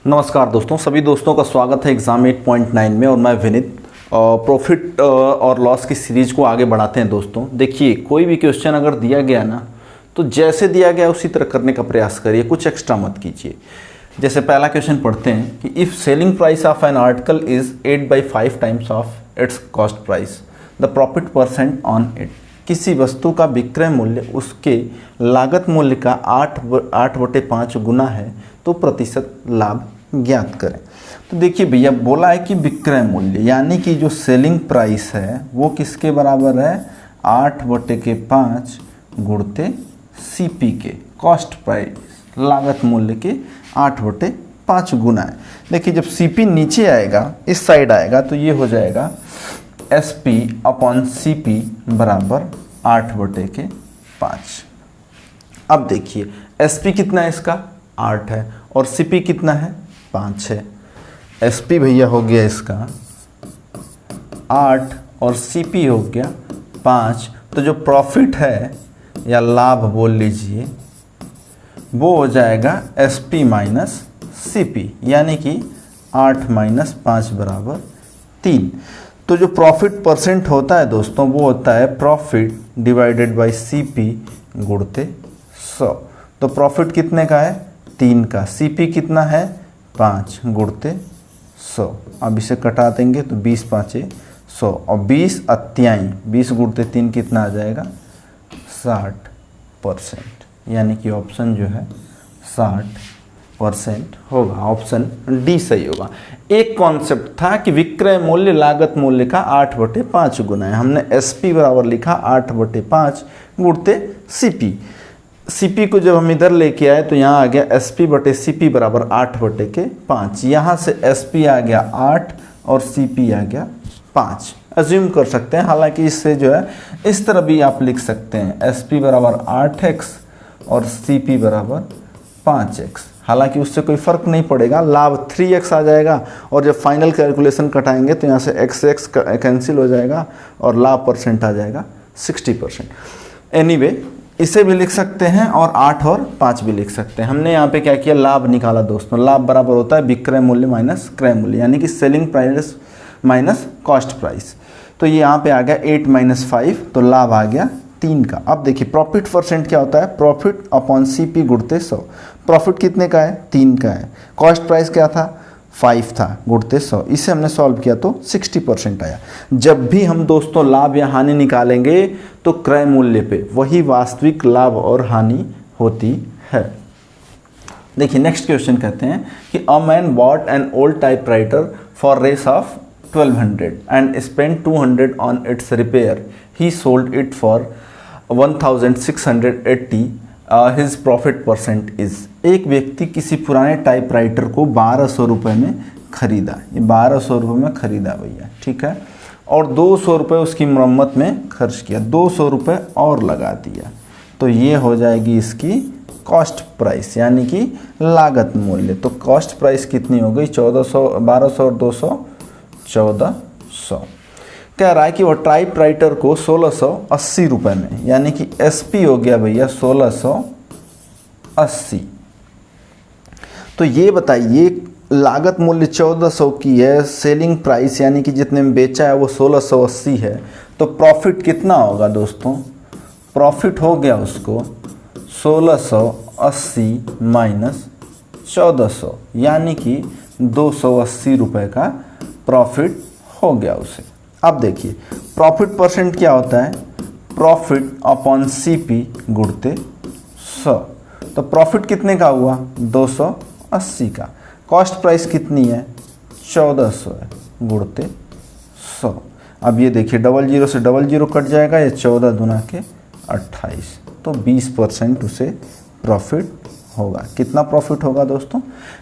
नमस्कार दोस्तों, सभी दोस्तों का स्वागत है एग्ज़ाम 8.9 में। और मैं विनीत। प्रॉफिट और लॉस की सीरीज़ को आगे बढ़ाते हैं दोस्तों। देखिए, कोई भी क्वेश्चन अगर दिया गया ना, तो जैसे दिया गया उसी तरह करने का प्रयास करिए, कुछ एक्स्ट्रा मत कीजिए। जैसे पहला क्वेश्चन पढ़ते हैं कि if selling price of an article is 8/5 times of its cost price, the profit percent on it. किसी वस्तु का विक्रय मूल्य उसके लागत मूल्य का 8/5 गुना है तो प्रतिशत लाभ ज्ञात करें। तो देखिए भैया, बोला है कि विक्रय मूल्य यानी कि जो सेलिंग प्राइस है वो किसके बराबर है, 8/5 गुणते सीपी के, कॉस्ट प्राइस लागत मूल्य के 8/5 गुना है। देखिए, जब सीपी नीचे आएगा, इस साइड आएगा, तो ये हो जाएगा SP अपॉन CP बराबर 8/5। अब देखिए, SP कितना है, इसका 8 है, और CP कितना है, 5 है। SP भैया हो गया इसका 8 और CP हो गया 5। तो जो प्रॉफिट है या लाभ बोल लीजिए, वो हो जाएगा SP माइनस CP, यानी कि 8 माइनस 5 बराबर 3। तो जो प्रॉफिट परसेंट होता है दोस्तों, वो होता है प्रॉफिट डिवाइडेड बाय CP गुणते 100। तो प्रॉफिट कितने का है, 3 का। CP कितना है, 5 गुणते 100। अब इसे कटा देंगे तो 20 5 100, और 20 अत्याई 20 गुणते 3 कितना आ जाएगा, 60%। यानी कि ऑप्शन जो है 60% होगा। ऑप्शन डी सही होगा। एक कॉन्सेप्ट था कि विक्रय मूल्य लागत मूल्य का 8/5 गुना है। हमने SP बराबर लिखा 8/5 गुणते CP। CP को जब हम इधर लेके आए तो यहाँ आ गया SP/CP बराबर 8/5। यहाँ से SP आ गया 8 और CP आ गया 5। अज्यूम कर सकते हैं, हालांकि इससे जो है इस तरह भी आप लिख सकते हैं, SP बराबर 8x और CP बराबर 5x। हालांकि उससे कोई फ़र्क नहीं पड़ेगा, लाभ 3x आ जाएगा, और जब फाइनल कैलकुलेशन कटाएंगे तो यहाँ से x कैंसिल हो जाएगा और लाभ परसेंट आ जाएगा 60%। एनीवे, इसे भी लिख सकते हैं और 8 और 5 भी लिख सकते हैं। हमने यहाँ पे क्या किया, लाभ निकाला दोस्तों। लाभ बराबर होता है विक्रय मूल्य माइनस क्रय मूल्य, यानी कि selling price minus cost price. तो ये यहाँ पे आ गया 8 माइनस 5, तो लाभ आ गया 3 का। अब देखिए, प्रॉफिट परसेंट क्या होता है, प्रॉफिट अपॉन CP गुणते 100। प्रॉफिट कितने का है, 3 का है। कॉस्ट प्राइस क्या था, 5 था, गुणते 100। इसे हमने सॉल्व किया तो 60% आया। जब भी हम दोस्तों लाभ या हानि निकालेंगे तो क्रय मूल्य पे वही वास्तविक लाभ और हानि होती है। देखिए, नेक्स्ट क्वेश्चन कहते हैं कि a man bought an old typewriter for rs of 1200 and spend 200 on its repair. He sold it for 1680। His profit percent is. एक व्यक्ति किसी पुराने टाइपराइटर को 1200 रुपये में खरीदा। ये 1200 रुपये में खरीदा भैया, ठीक है, और 200 रुपये उसकी मरम्मत में खर्च किया, 200 रुपये और लगा दिया। तो ये हो जाएगी इसकी कॉस्ट प्राइस, यानी कि लागत मूल्य। तो कॉस्ट प्राइस कितनी हो गई, 1400, 1200 और 200, 1400। कह रहा है कि वो टाइपराइटर को 1680 रुपये में, यानी कि SP हो गया भैया 1680। तो ये बताइए, लागत मूल्य 1400 की है, सेलिंग प्राइस यानी कि जितने में बेचा है वो 1680 है, तो प्रॉफिट कितना होगा दोस्तों, प्रॉफिट हो गया उसको 1680 माइनस 1400, यानी कि 280 रुपये का प्रॉफिट हो गया उसे। अब देखिए, प्रॉफिट परसेंट क्या होता है, प्रॉफिट अपॉन CP गुणते 100। तो प्रॉफिट कितने का हुआ, 280 का। कॉस्ट प्राइस कितनी है, 1400 है, गुणते 100। अब ये देखिए, 00 से 00 कट जाएगा, ये 14 दूना के 28, तो 20% उसे प्रॉफिट होगा। कितना प्रॉफिट होगा दोस्तों,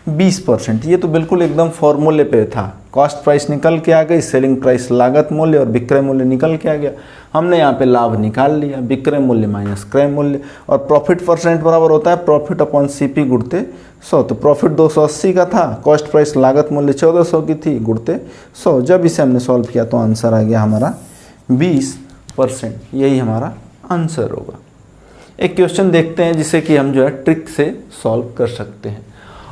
20%। ये तो बिल्कुल एकदम फॉर्मूले पे था। कॉस्ट प्राइस निकल के आ गई, सेलिंग प्राइस लागत मूल्य और विक्रय मूल्य निकल के आ गया। हमने यहाँ पे लाभ निकाल लिया, विक्रय मूल्य माइनस क्रय मूल्य, और प्रॉफिट परसेंट बराबर होता है प्रॉफिट अपॉन CP गुणते 100। तो प्रॉफिट 280 का था, कॉस्ट प्राइस लागत मूल्य 1400 की थी, गुणते 100। जब इसे हमने सॉल्व किया तो आंसर आ गया हमारा 20%। यही हमारा आंसर होगा। एक क्वेश्चन देखते हैं जिसे कि हम जो है ट्रिक से सॉल्व कर सकते हैं।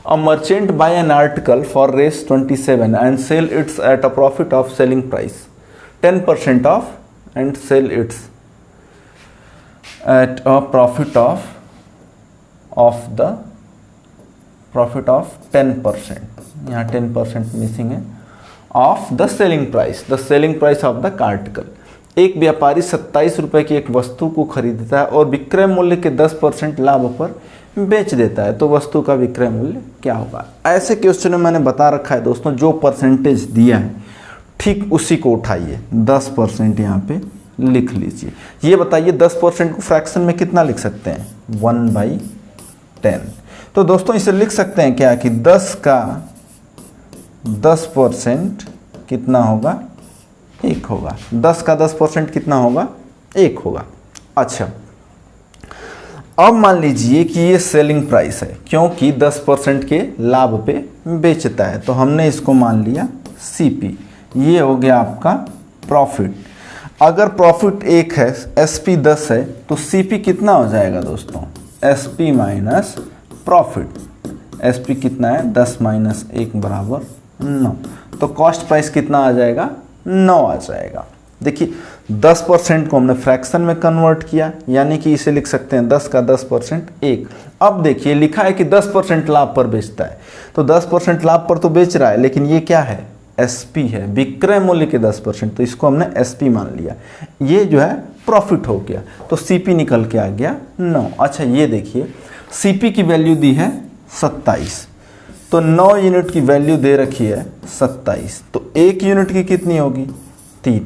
A merchant buy an article for rs 27 and sell its at a profit of selling price 10% of and sell its at a profit of 10%, यहाँ 10% मिसिंग है, of the selling price of the article. एक व्यापारी 27 रुपये की एक वस्तु को खरीदता है और विक्रय मूल्य के 10% लाभ पर बेच देता है, तो वस्तु का विक्रय मूल्य क्या होगा। ऐसे क्वेश्चन में मैंने बता रखा है दोस्तों, जो परसेंटेज दिया है ठीक उसी को उठाइए, 10% यहाँ पे लिख लीजिए। ये बताइए 10% को फ्रैक्शन में कितना लिख सकते हैं, 1/10। तो दोस्तों इसे लिख सकते हैं क्या कि 10 का 10% कितना होगा, 1 होगा। 10 का 10% कितना होगा, 1 होगा। अच्छा, अब मान लीजिए कि ये सेलिंग प्राइस है, क्योंकि 10% के लाभ पे बेचता है, तो हमने इसको मान लिया CP। ये हो गया आपका प्रॉफिट। अगर प्रॉफिट 1 है, SP 10 है, तो CP कितना हो जाएगा दोस्तों, SP माइनस प्रॉफिट। SP कितना है, 10 माइनस 1 बराबर 9, तो कॉस्ट प्राइस कितना आ जाएगा, 9 आ जाएगा। देखिए 10% को हमने फ्रैक्शन में कन्वर्ट किया, यानी कि इसे लिख सकते हैं 10 का 10% 1। अब देखिए लिखा है कि 10% लाभ पर बेचता है, तो 10% लाभ पर तो बेच रहा है, लेकिन ये क्या है, SP है, विक्रय मूल्य के 10%, तो इसको हमने SP मान लिया। ये जो है प्रॉफिट हो गया, तो CP निकल के आ गया 9। अच्छा ये देखिए CP की वैल्यू दी है 27, तो 9 यूनिट की वैल्यू दे रखी है 27, तो 1 यूनिट की कितनी होगी, 3।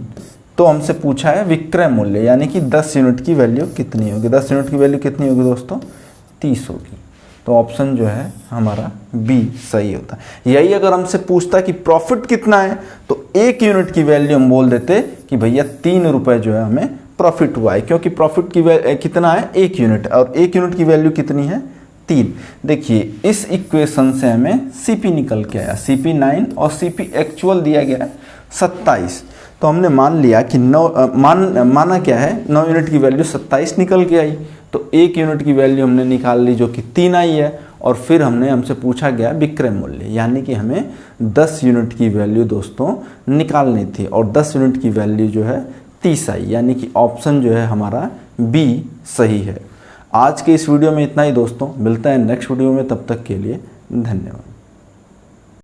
तो हमसे पूछा है विक्रय मूल्य, यानी कि 10 यूनिट की वैल्यू कितनी होगी। 10 यूनिट की वैल्यू कितनी होगी दोस्तों, 30 होगी। तो ऑप्शन जो है हमारा B सही होता है। यही अगर हमसे पूछता कि प्रॉफिट कितना है, तो 1 यूनिट की वैल्यू हम बोल देते कि भैया 3 रुपये जो है हमें प्रॉफिट हुआ है, क्योंकि प्रॉफिट की कितना है, 1 यूनिट, और 1 यूनिट की वैल्यू कितनी है, 3। देखिए इस इक्वेशन से हमें CP निकल के आया, CP 9 और CP एक्चुअल दिया गया है 27। तो हमने मान लिया कि माना क्या है, 9 यूनिट की वैल्यू 27 निकल के आई, तो 1 यूनिट की वैल्यू हमने निकाल ली जो कि 3 आई है, और फिर हमसे पूछा गया विक्रय मूल्य, यानी कि हमें 10 यूनिट की वैल्यू दोस्तों निकालनी थी, और 10 यूनिट की वैल्यू जो है 30 आई, यानी कि ऑप्शन जो है हमारा B सही है। आज के इस वीडियो में इतना ही दोस्तों, मिलता है नेक्स्ट वीडियो में, तब तक के लिए धन्यवाद।